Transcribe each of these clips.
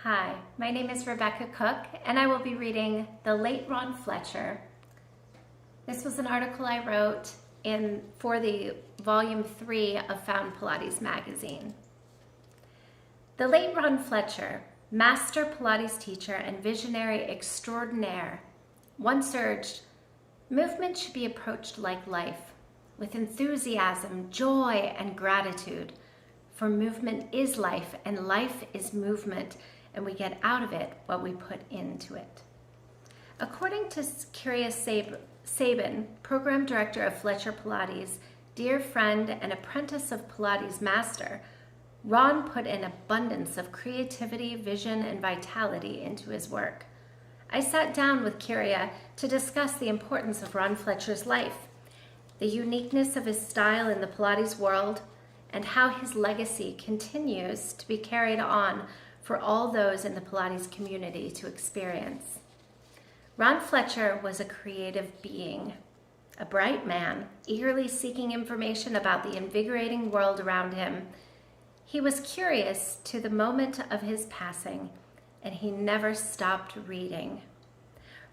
Hi, my name is Rebecca Cook, and I will be reading The Late Ron Fletcher. This was an article I wrote for the Volume 3 of Found Pilates magazine. The late Ron Fletcher, master Pilates teacher and visionary extraordinaire, once urged, movement should be approached like life, with enthusiasm, joy, and gratitude. For movement is life, and life is movement, and we get out of it what we put into it. According to Curious Sabin, program director of Fletcher Pilates, dear friend and apprentice of Pilates master, Ron put an abundance of creativity, vision, and vitality into his work. I sat down with Curia to discuss the importance of Ron Fletcher's life, the uniqueness of his style in the Pilates world, and how his legacy continues to be carried on for all those in the Pilates community to experience. Ron Fletcher was a creative being, a bright man, eagerly seeking information about the invigorating world around him. He was curious to the moment of his passing, and he never stopped reading.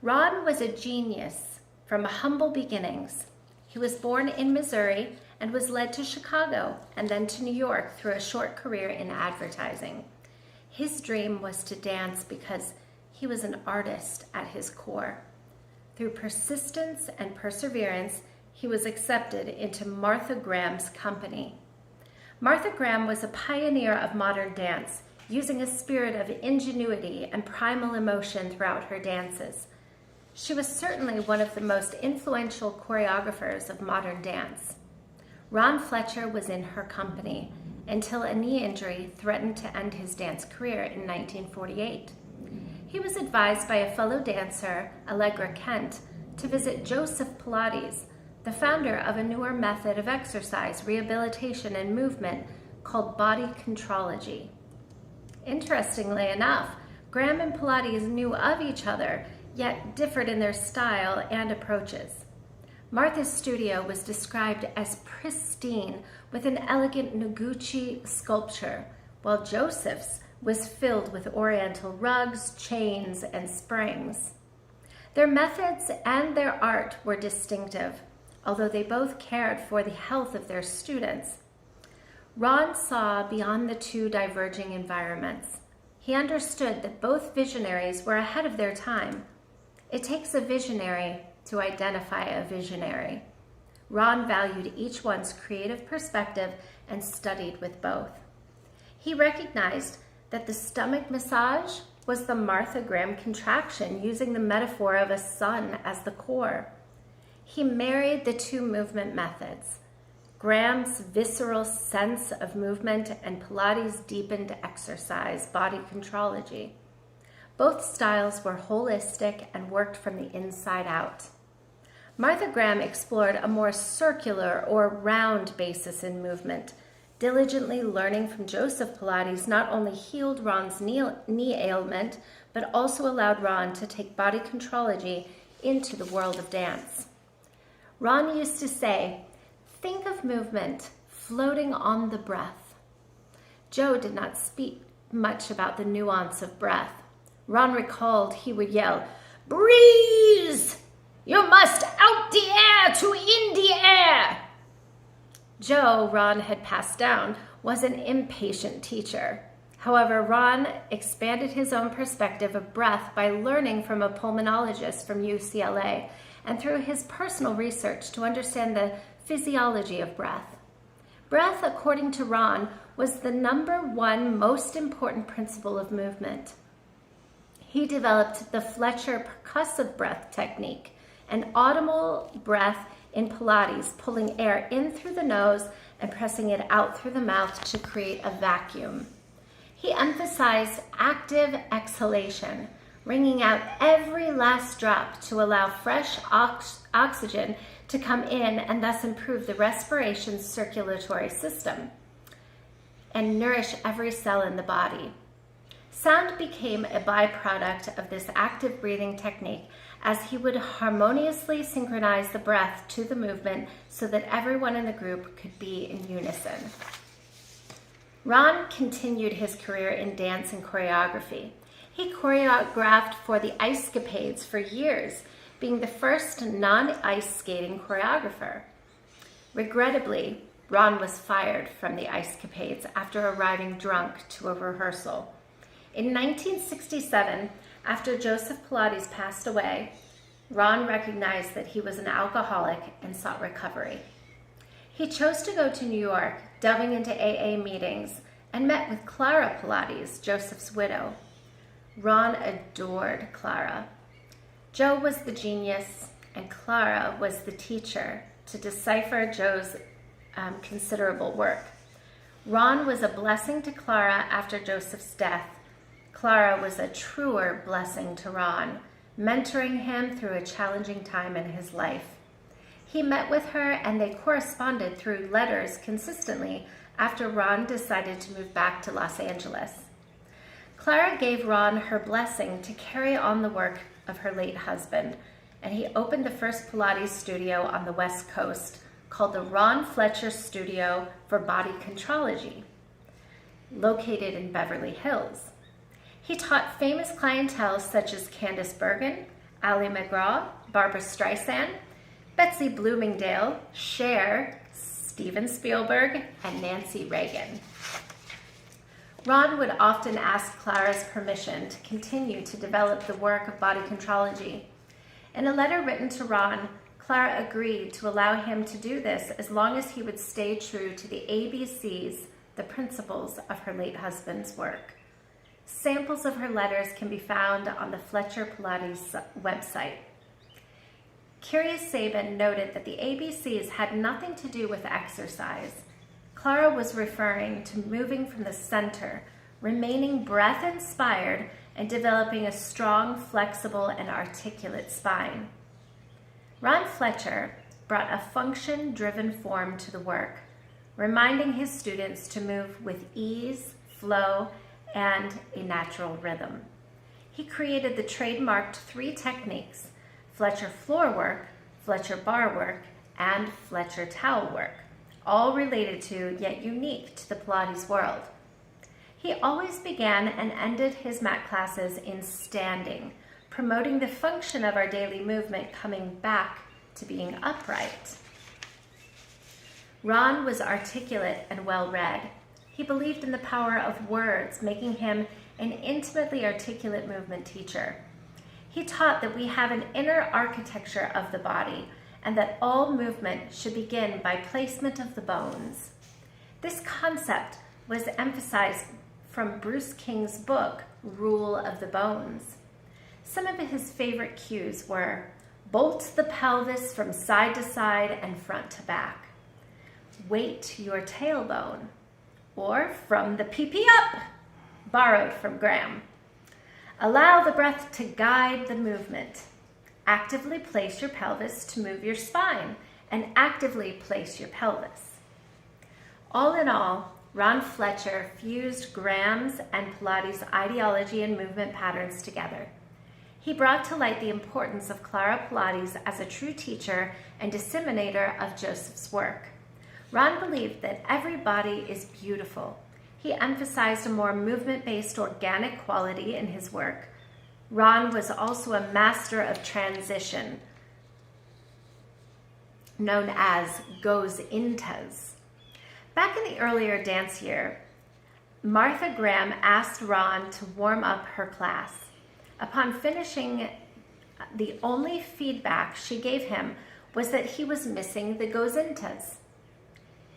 Ron was a genius from humble beginnings. He was born in Missouri and was led to Chicago and then to New York through a short career in advertising. His dream was to dance because he was an artist at his core. Through persistence and perseverance, he was accepted into Martha Graham's company. Martha Graham was a pioneer of modern dance, using a spirit of ingenuity and primal emotion throughout her dances. She was certainly one of the most influential choreographers of modern dance. Ron Fletcher was in her company until a knee injury threatened to end his dance career in 1948. He was advised by a fellow dancer, Allegra Kent, to visit Joseph Pilates, the founder of a newer method of exercise, rehabilitation, and movement called body contrology. Interestingly enough, Graham and Pilates knew of each other, yet differed in their style and approaches. Martha's studio was described as pristine with an elegant Noguchi sculpture, while Joseph's was filled with oriental rugs, chains, and springs. Their methods and their art were distinctive, although they both cared for the health of their students. Ron saw beyond the two diverging environments. He understood that both visionaries were ahead of their time. It takes a visionary to identify a visionary. Ron valued each one's creative perspective and studied with both. He recognized that the stomach massage was the Martha Graham contraction, using the metaphor of a sun as the core. He married the two movement methods, Graham's visceral sense of movement and Pilates' deepened exercise, body contrology. Both styles were holistic and worked from the inside out. Martha Graham explored a more circular or round basis in movement. Diligently learning from Joseph Pilates not only healed Ron's knee ailment, but also allowed Ron to take body contrology into the world of dance. Ron used to say, "Think of movement floating on the breath." Joe did not speak much about the nuance of breath. Ron recalled he would yell, "Breeze! You must out the air to in the air!" Joe, Ron had passed down, was an impatient teacher. However, Ron expanded his own perspective of breath by learning from a pulmonologist from UCLA and through his personal research to understand the physiology of breath. Breath, according to Ron, was the number one most important principle of movement. He developed the Fletcher percussive breath technique, an audible breath in Pilates, pulling air in through the nose and pressing it out through the mouth to create a vacuum. He emphasized active exhalation, wringing out every last drop to allow fresh oxygen to come in and thus improve the respiration circulatory system and nourish every cell in the body. Sound became a byproduct of this active breathing technique, as he would harmoniously synchronize the breath to the movement so that everyone in the group could be in unison. Ron continued his career in dance and choreography. He choreographed for the Ice-Capades for years, being the first non-ice skating choreographer. Regrettably, Ron was fired from the Ice-Capades after arriving drunk to a rehearsal. In 1967, after Joseph Pilates passed away, Ron recognized that he was an alcoholic and sought recovery. He chose to go to New York, delving into AA meetings, and met with Clara Pilates, Joseph's widow. Ron adored Clara. Joe was the genius, and Clara was the teacher to decipher Joe's considerable work. Ron was a blessing to Clara after Joseph's death. Clara was a truer blessing to Ron, mentoring him through a challenging time in his life. He met with her and they corresponded through letters consistently after Ron decided to move back to Los Angeles. Clara gave Ron her blessing to carry on the work of her late husband, and he opened the first Pilates studio on the West Coast called the Ron Fletcher Studio for Body Contrology, located in Beverly Hills. He taught famous clientele such as Candice Bergen, Ali MacGraw, Barbra Streisand, Betsy Bloomingdale, Cher, Steven Spielberg, and Nancy Reagan. Ron would often ask Clara's permission to continue to develop the work of body contrology. In a letter written to Ron, Clara agreed to allow him to do this as long as he would stay true to the ABCs, the principles of her late husband's work. Samples of her letters can be found on the Fletcher Pilates website. Curious Sabin noted that the ABCs had nothing to do with exercise. Clara was referring to moving from the center, remaining breath-inspired, and developing a strong, flexible, and articulate spine. Ron Fletcher brought a function-driven form to the work, reminding his students to move with ease, flow, and a natural rhythm. He created the trademarked 3 techniques: Fletcher floor work, Fletcher bar work, and Fletcher towel work, all related to yet unique to the Pilates world. He always began and ended his mat classes in standing, promoting the function of our daily movement coming back to being upright. Ron was articulate and well-read. He believed in the power of words, making him an intimately articulate movement teacher. He taught that we have an inner architecture of the body and that all movement should begin by placement of the bones. This concept was emphasized from Bruce King's book, Rule of the Bones. Some of his favorite cues were: bolt the pelvis from side to side and front to back, weight your tailbone, or from the PP up, borrowed from Graham. Allow the breath to guide the movement. Actively place your pelvis to move your spine, and actively place your pelvis. All in all, Ron Fletcher fused Graham's and Pilates' ideology and movement patterns together. He brought to light the importance of Clara Pilates as a true teacher and disseminator of Joseph's work. Ron believed that every body is beautiful. He emphasized a more movement-based organic quality in his work. Ron was also a master of transition, known as goes-intas. Back in the earlier dance year, Martha Graham asked Ron to warm up her class. Upon finishing, the only feedback she gave him was that he was missing the goes-intas.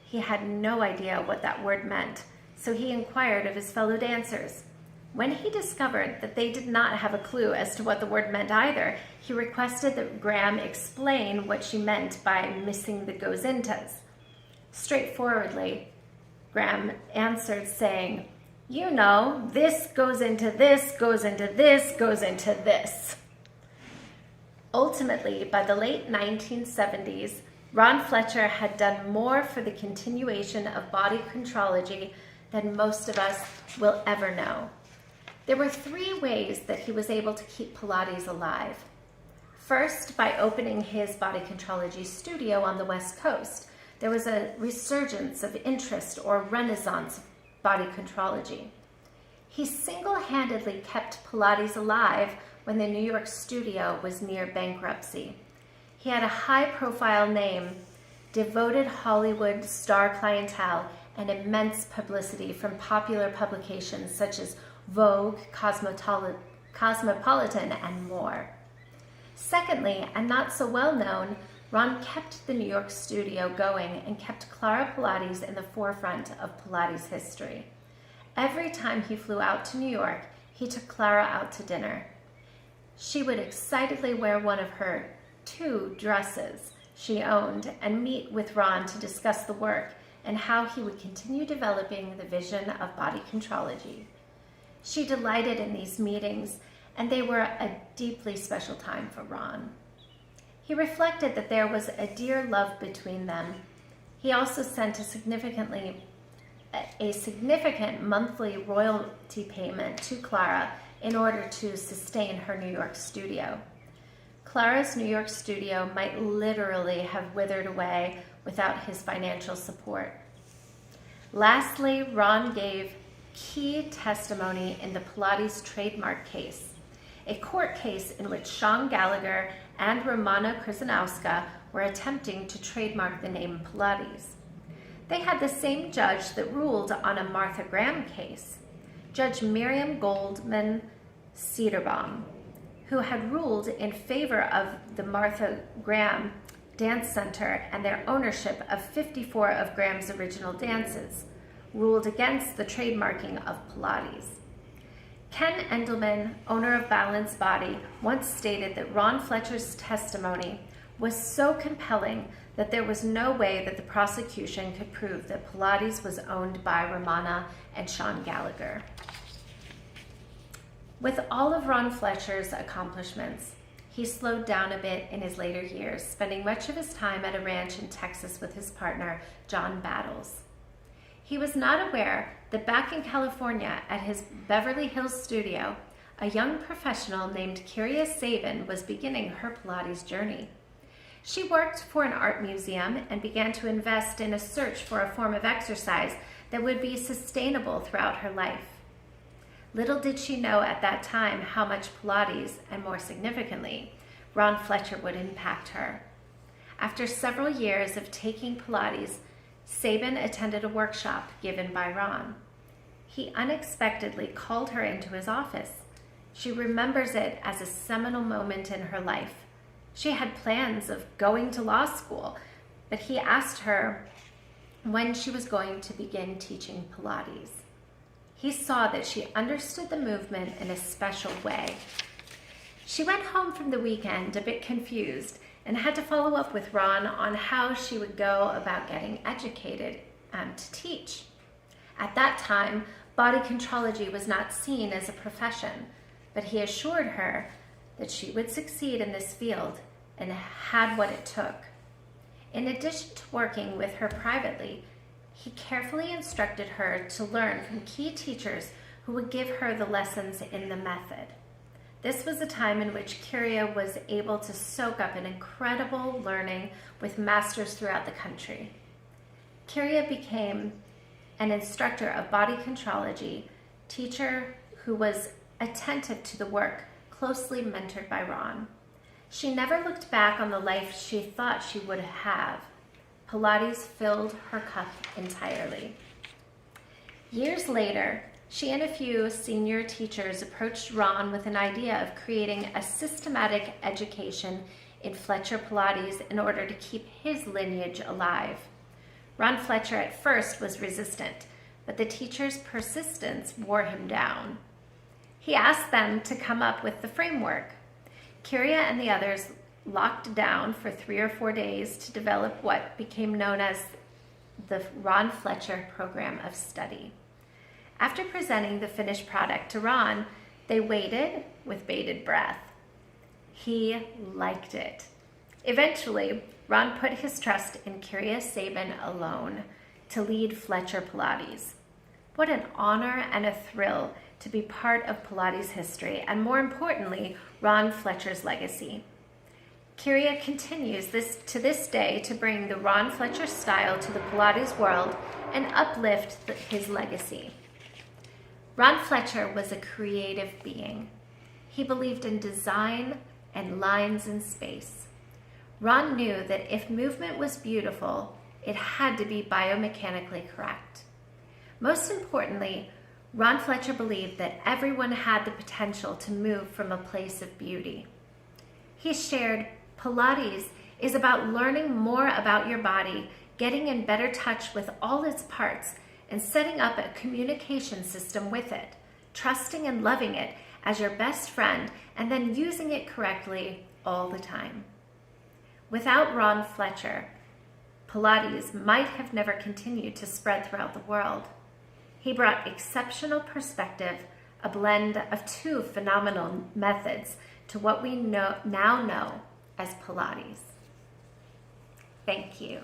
He had no idea what that word meant, so he inquired of his fellow dancers. When he discovered that they did not have a clue as to what the word meant either, he requested that Graham explain what she meant by missing the goes-intas. Straightforwardly, Graham answered saying, "You know, this goes into this, goes into this, goes into this." Ultimately, by the late 1970s, Ron Fletcher had done more for the continuation of body contrology than most of us will ever know. There were 3 ways that he was able to keep Pilates alive. First, by opening his body contrology studio on the West Coast. There was a resurgence of interest or renaissance of body contrology. He single-handedly kept Pilates alive when the New York studio was near bankruptcy. He had a high-profile name, devoted Hollywood star clientele, and immense publicity from popular publications such as Vogue, Cosmopolitan, and more. Secondly, and not so well known, Ron kept the New York studio going and kept Clara Pilates in the forefront of Pilates history. Every time he flew out to New York, he took Clara out to dinner. She would excitedly wear one of her 2 dresses she owned and meet with Ron to discuss the work and how he would continue developing the vision of body contrology. She delighted in these meetings, and they were a deeply special time for Ron. He reflected that there was a dear love between them. He also sent a significant monthly royalty payment to Clara in order to sustain her New York studio. Clara's New York studio might literally have withered away without his financial support. Lastly, Ron gave key testimony in the Pilates trademark case, a court case in which Sean Gallagher and Romana Krzyzanowska were attempting to trademark the name Pilates. They had the same judge that ruled on a Martha Graham case, Judge Miriam Goldman Cederbaum, who had ruled in favor of the Martha Graham Dance Center and their ownership of 54 of Graham's original dances, ruled against the trademarking of Pilates. Ken Endelman, owner of Balance Body, once stated that Ron Fletcher's testimony was so compelling that there was no way that the prosecution could prove that Pilates was owned by Romana and Sean Gallagher. With all of Ron Fletcher's accomplishments, he slowed down a bit in his later years, spending much of his time at a ranch in Texas with his partner, John Battles. He was not aware that back in California at his Beverly Hills studio, a young professional named Kyria Sabin was beginning her Pilates journey. She worked for an art museum and began to invest in a search for a form of exercise that would be sustainable throughout her life. Little did she know at that time how much Pilates, and more significantly, Ron Fletcher would impact her. After several years of taking Pilates, Sabin attended a workshop given by Ron. He unexpectedly called her into his office. She remembers it as a seminal moment in her life. She had plans of going to law school, but he asked her when she was going to begin teaching Pilates. He saw that she understood the movement in a special way. She went home from the weekend a bit confused and had to follow up with Ron on how she would go about getting educated to teach. At that time, body contrology was not seen as a profession, but he assured her that she would succeed in this field and had what it took. In addition to working with her privately, he carefully instructed her to learn from key teachers who would give her the lessons in the method. This was a time in which Kyria was able to soak up an incredible learning with masters throughout the country. Kyria became an instructor of body contrology, teacher who was attentive to the work, closely mentored by Ron. She never looked back on the life she thought she would have. Pilates filled her cup entirely. Years later, she and a few senior teachers approached Ron with an idea of creating a systematic education in Fletcher Pilates in order to keep his lineage alive. Ron Fletcher at first was resistant, but the teachers' persistence wore him down. He asked them to come up with the framework. Kyria and the others locked down for 3 or 4 days to develop what became known as the Ron Fletcher Program of Study. After presenting the finished product to Ron, they waited with bated breath. He liked it. Eventually, Ron put his trust in Kyria Sabin alone to lead Fletcher Pilates. What an honor and a thrill to be part of Pilates history, and more importantly, Ron Fletcher's legacy. Kyria continues to this day to bring the Ron Fletcher style to the Pilates world and uplift his legacy. Ron Fletcher was a creative being. He believed in design and lines in space. Ron knew that if movement was beautiful, it had to be biomechanically correct. Most importantly, Ron Fletcher believed that everyone had the potential to move from a place of beauty. He shared, Pilates is about learning more about your body, getting in better touch with all its parts, and setting up a communication system with it, trusting and loving it as your best friend, and then using it correctly all the time. Without Ron Fletcher, Pilates might have never continued to spread throughout the world. He brought exceptional perspective, a blend of two phenomenal methods, to what we now know as Pilates. Thank you.